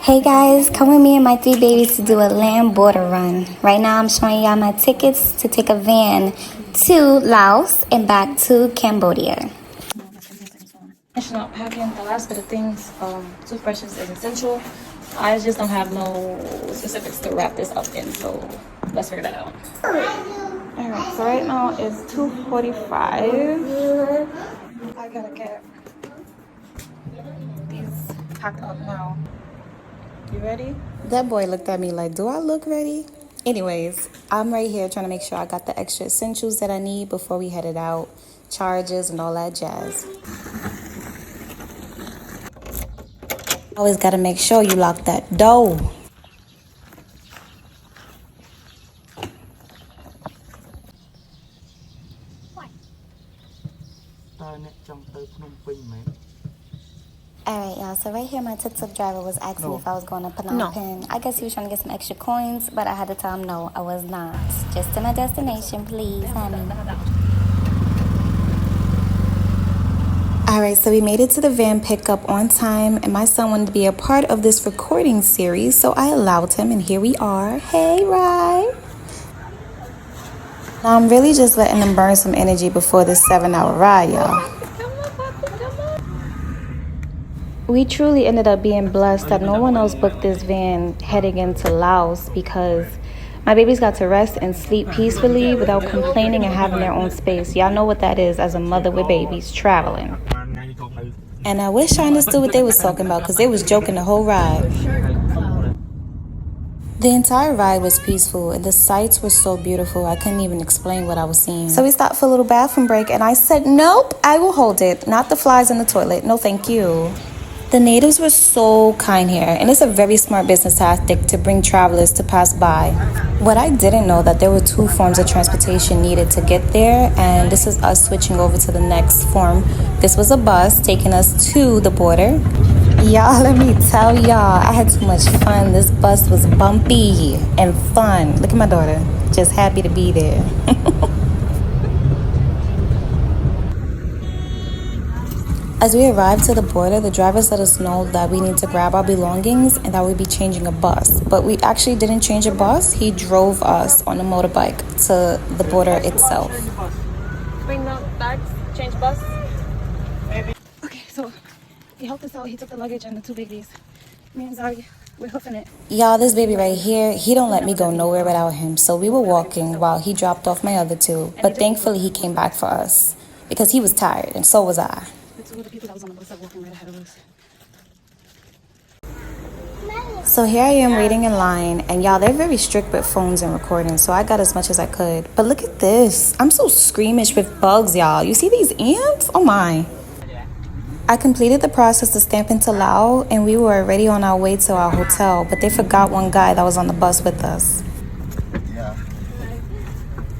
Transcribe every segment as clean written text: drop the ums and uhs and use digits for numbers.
Hey guys, come with me and my 3 babies to do a land border run. Right now I'm showing y'all my tickets to take a van to Laos and back to Cambodia. Not packing the last bit of things. Toothbrushes is essential. I just don't have no specifics to wrap this up in, so let's figure that out. Alright, so right now it's 2:45. I gotta get these packed up now. You ready? That boy looked at me like, do I look ready? Anyways, I'm right here trying to make sure I got the extra essentials that I need before we headed out. Charges and all that jazz. Always gotta make sure you lock that door. Alright, y'all, so right here my tuk-tuk driver was asking me if I was going to Phnom Penh. I guess he was trying to get some extra coins, but I had to tell him no, I was not. Just to my destination, please, honey. Alright, so we made it to the van pickup on time, and my son wanted to be a part of this recording series, so I allowed him, and here we are. Hey, Rye! Now I'm really just letting him burn some energy before this 7-hour ride, y'all. We truly ended up being blessed that no one else booked this van heading into Laos because my babies got to rest and sleep peacefully without complaining and having their own space. Y'all know what that is as a mother with babies traveling. And I wish I understood what they was talking about because they was joking the whole ride. The entire ride was peaceful and the sights were so beautiful I couldn't even explain what I was seeing. So we stopped for a little bathroom break and I said, nope, I will hold it. Not the flies in the toilet. No, thank you. The natives were so kind here, and it's a very smart business tactic to bring travelers to pass by. What I didn't know that there were 2 forms of transportation needed to get there, and this is us switching over to the next form. This was a bus taking us to the border. Y'all, let me tell y'all, I had too much fun. This bus was bumpy and fun. Look at my daughter, just happy to be there. As we arrived to the border, the drivers let us know that we need to grab our belongings and that we'd be changing a bus. But we actually didn't change a bus. He drove us on a motorbike to the border itself. Bring the bags, change bus. Okay, so he helped us out. He took the luggage and the 2 babies. Me and Zari, we're hoofing it. Y'all, this baby right here, he don't let me go nowhere without him. So we were walking while he dropped off my other 2. But thankfully, he came back for us because he was tired and so was I. The people that was on the bus are walking right ahead of us. So here I am waiting in line, and y'all, they're very strict with phones and recording, so I got as much as I could. But look at this. I'm so squeamish with bugs, y'all. You see these ants? Oh my. I completed the process to stamp into Laos, and we were already on our way to our hotel, but they forgot one guy that was on the bus with us. Yeah.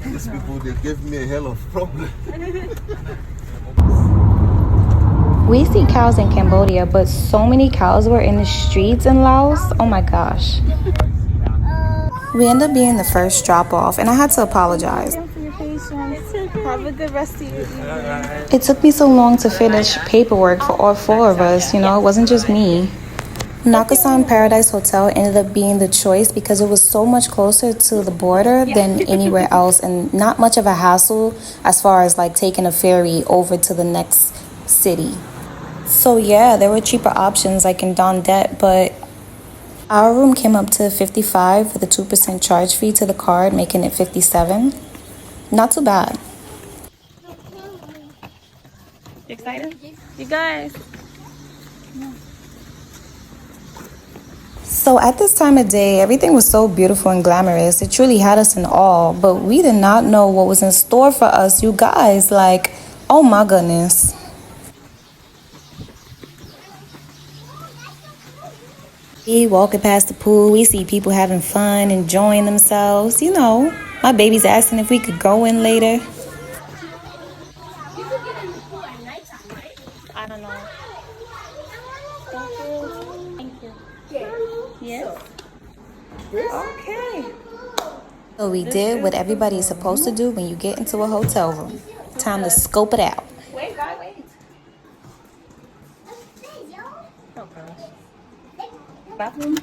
These people, they gave me a hell of a problem. We see cows in Cambodia, but so many cows were in the streets in Laos. Oh my gosh. We ended up being the first drop off, and I had to apologize. Have a good rest of your evening. It took me so long to finish paperwork for all 4 of us, you know, it wasn't just me. Nakasam Paradise Hotel ended up being the choice because it was so much closer to the border than anywhere else and not much of a hassle as far as like taking a ferry over to the next city. So yeah, there were cheaper options like in Don Det, but our room came up to $55 with a 2% charge fee to the card, making it $57. Not too bad. You excited? You guys. So at this time of day, everything was so beautiful and glamorous. It truly had us in awe, but we did not know what was in store for us, you guys. Like, oh my goodness. We walking past the pool, we see people having fun, enjoying themselves. You know, my baby's asking if we could go in later. I don't know. Thank you. Yes. Okay. So we did what everybody is supposed to do when you get into a hotel room. Time to scope it out. Wait, guys, wait. Oh, gosh. bathroom.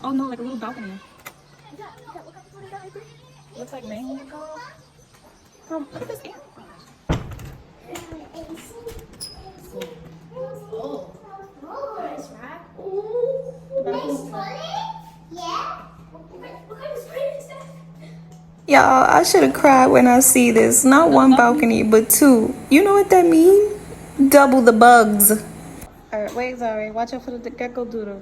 Oh no, like a little balcony. Looks like mango. Look at this air. Oh, nice, right? Yeah. What kind of spray is that? Y'all, I should have cried when I see this. Not one balcony, but two. You know what that means? Double the bugs. Alright, wait, Zari. Watch out for the gecko doodle.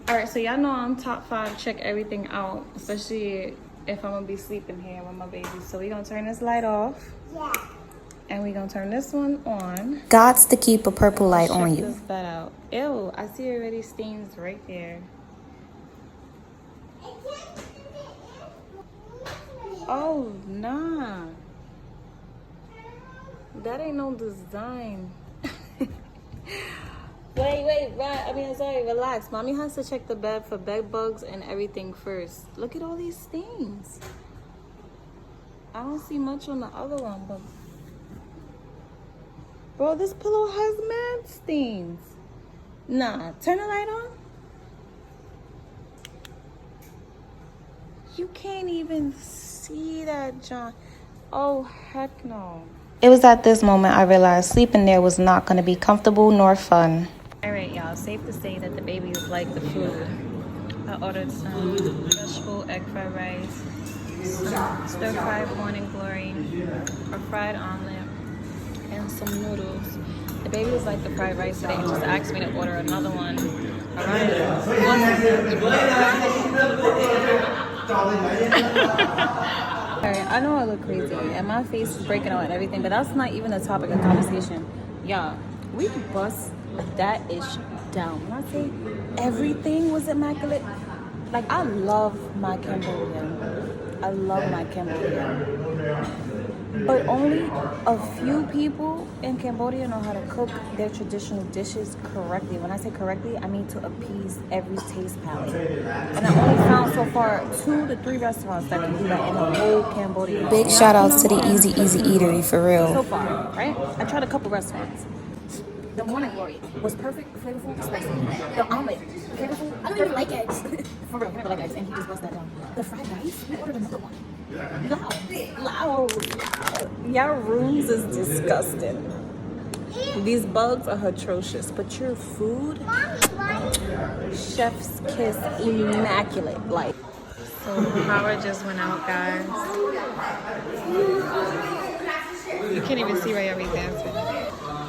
Alright, so y'all know I'm top 5 check everything out. Especially if I'm gonna be sleeping here with my baby. So we gonna turn this light off. Yeah. And we gonna turn this one on. Gots to keep a purple light on you. Check this bed out. Ew, I see already stains right there. Oh, nah. That ain't no design. Wait, right. Sorry, relax. Mommy has to check the bed for bed bugs and everything first. Look at all these stains. I don't see much on the other one, but... Bro, this pillow has mad stains. Nah, turn the light on. You can't even see that, John. Oh, heck no. It was at this moment I realized sleeping there was not going to be comfortable nor fun. All right, y'all. Safe to say that the babies like the food. I ordered some vegetable egg fried rice, some stir-fried morning glory, a fried omelet, and some noodles. The babies like the fried rice, so they just asked me to order another one. Alright, I know I look crazy and my face is breaking out and everything, but that's not even the topic of conversation. Y'all, we bust that ish down. When I say everything was immaculate, like I love my Cambodia. But only a few people in Cambodia know how to cook their traditional dishes correctly. When I say correctly, I mean to appease every taste palette. And I only found so far 2 to 3 restaurants that can do that in the whole Cambodia. Big shout outs to the Easy Eatery for real. So far, right? I tried a couple restaurants. The morning glory was perfect, flavorful, spicy. The omelet, flavorful. I don't even like eggs. For real, I never like eggs, and he just bust that down. The fried rice, we ordered another one. Loud. Your rooms is disgusting. These bugs are atrocious, but your food, chef's kiss, immaculate. Like, so power just went out, guys. You can't even see where y'all dancing.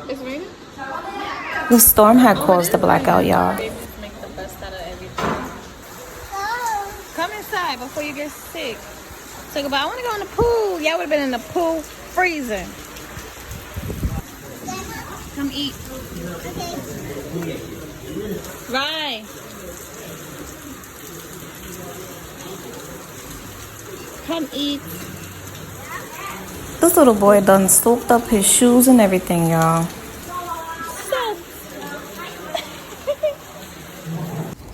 It's raining. The storm had caused the blackout, y'all. Make the best out of everything. Come inside before you get sick. So, but I want to go in the pool. Y'all would have been in the pool freezing. Come eat. Right. Come eat. This little boy done soaked up his shoes and everything, y'all.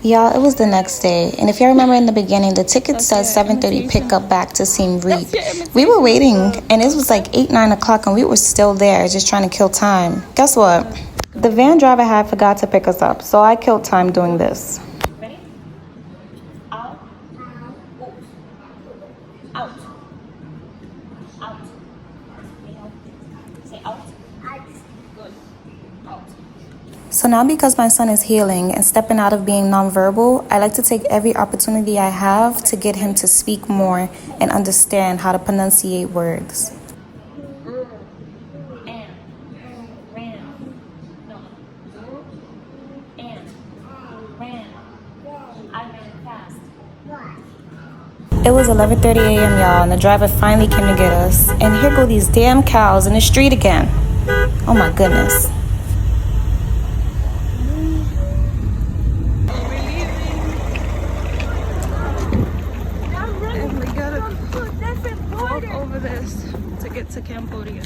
Y'all, it was the next day, and if y'all remember in the beginning, the ticket said 7:30 pickup back to Siem Reap. We were waiting, and it was like 8, 9 o'clock, and we were still there, just trying to kill time. Guess what? The van driver had forgot to pick us up, so I killed time doing this. Ready? Out. Out. Out. Say out. Good. Out. So now because my son is healing and stepping out of being nonverbal, I like to take every opportunity I have to get him to speak more and understand how to pronunciate words. It was 11:30 a.m., y'all, and the driver finally came to get us. And here go these damn cows in the street again. Oh my goodness. And we gotta walk over this to get to Cambodia.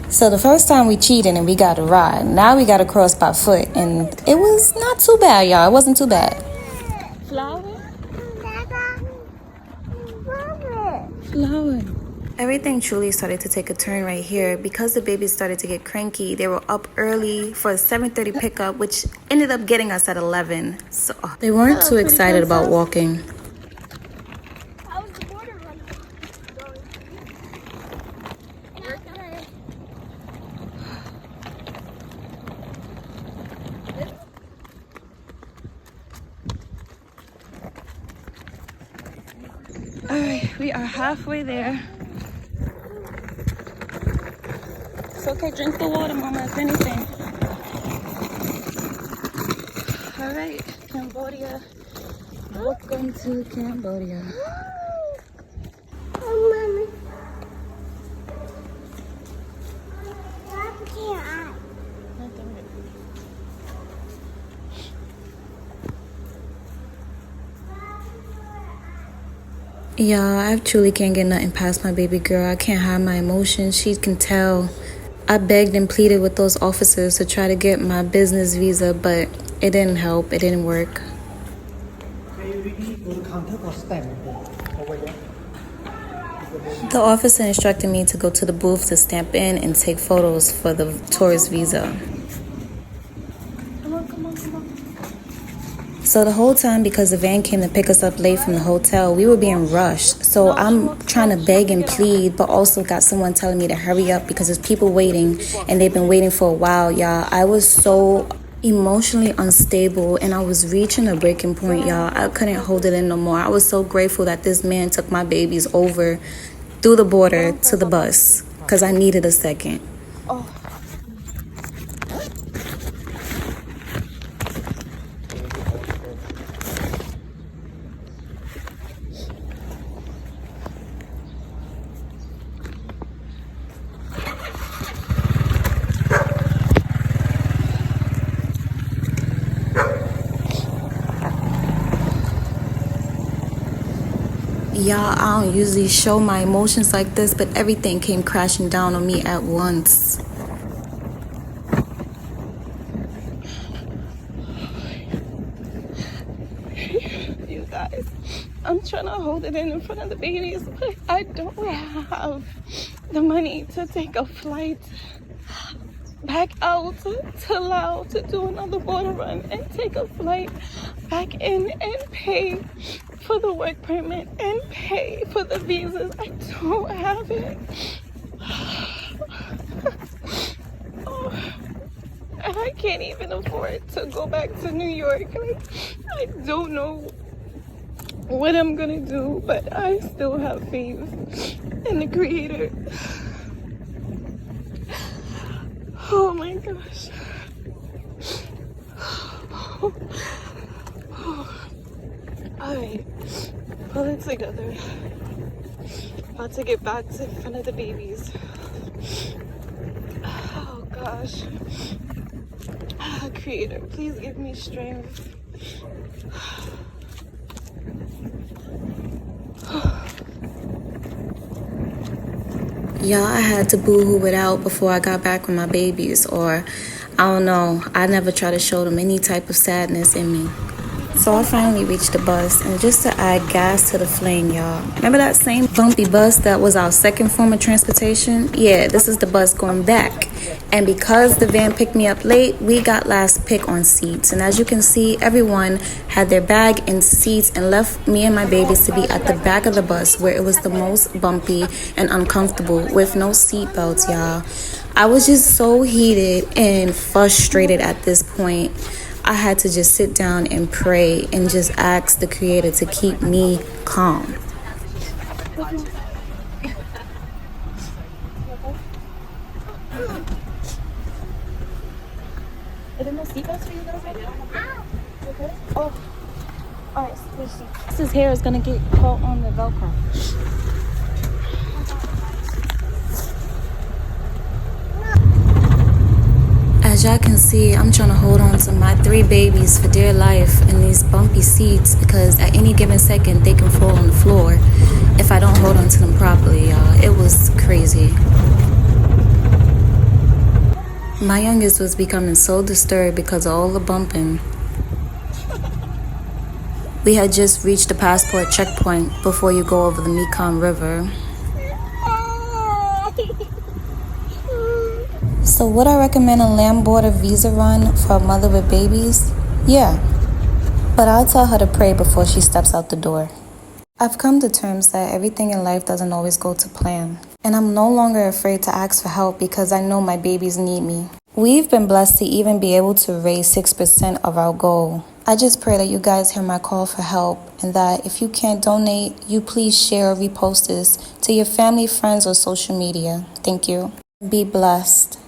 So the first time we cheated and we got a ride. Now we gotta cross by foot, and it was not too bad, y'all. It wasn't too bad. Flower? Flower. Everything truly started to take a turn right here because the babies started to get cranky. They were up early for a 7:30 pickup, which ended up getting us at 11. So they weren't too excited about walking. How was the border run going? All right, we are halfway there. It's okay, drink the water, mama, if anything. All right, Cambodia. Welcome to Cambodia. Oh, Mommy. Y'all, I truly can't get nothing past my baby girl. I can't hide my emotions. She can tell. I begged and pleaded with those officers to try to get my business visa, but it didn't help. It didn't work. The officer instructed me to go to the booth to stamp in and take photos for the tourist visa. So the whole time, because the van came to pick us up late from the hotel, we were being rushed. So I'm trying to beg and plead, but also got someone telling me to hurry up because there's people waiting and they've been waiting for a while, y'all. I was so emotionally unstable and I was reaching a breaking point, y'all. I couldn't hold it in no more. I was so grateful that this man took my babies over through the border to the bus because I needed a second. Y'all, I don't usually show my emotions like this, but everything came crashing down on me at once. You guys, I'm trying to hold it in front of the babies, but I don't have the money to take a flight back out to Laos to do another border run and take a flight back in and pay for the work permit and pay for the visas. I don't have it. And I can't even afford to go back to New York. Like, I don't know what I'm gonna do, but I still have faith in the Creator. Oh my gosh. Alright, pull it together. About to get back to in front of the babies. Oh gosh. Creator, please give me strength. Y'all, I had to boo-hoo it out before I got back with my babies, or I don't know, I never try to show them any type of sadness in me. So I finally reached the bus, and just to add gas to the flame, y'all, remember that same bumpy bus that was our second form of transportation? Yeah, this is the bus going back. And because the van picked me up late, we got last pick on seats. And as you can see, everyone had their bag in seats and left me and my babies to be at the back of the bus where it was the most bumpy and uncomfortable with no seat belts, y'all. I was just so heated and frustrated at this point. I had to just sit down and pray and just ask the Creator to keep me calm. Are there no seatbelts for you guys right now? Okay. Oh. Alright, please see. His hair is gonna get caught on the Velcro. As y'all can see, I'm trying to hold on to my 3 babies for dear life in these bumpy seats because at any given second they can fall on the floor if I don't hold on to them properly, y'all. It was crazy. My youngest was becoming so disturbed because of all the bumping. We had just reached the passport checkpoint before you go over the Mekong River. So would I recommend a land border visa run for a mother with babies? Yeah. But I'll tell her to pray before she steps out the door. I've come to terms that everything in life doesn't always go to plan. And I'm no longer afraid to ask for help because I know my babies need me. We've been blessed to even be able to raise 6% of our goal. I just pray that you guys hear my call for help and that if you can't donate, you please share or repost this to your family, friends, or social media. Thank you. Be blessed.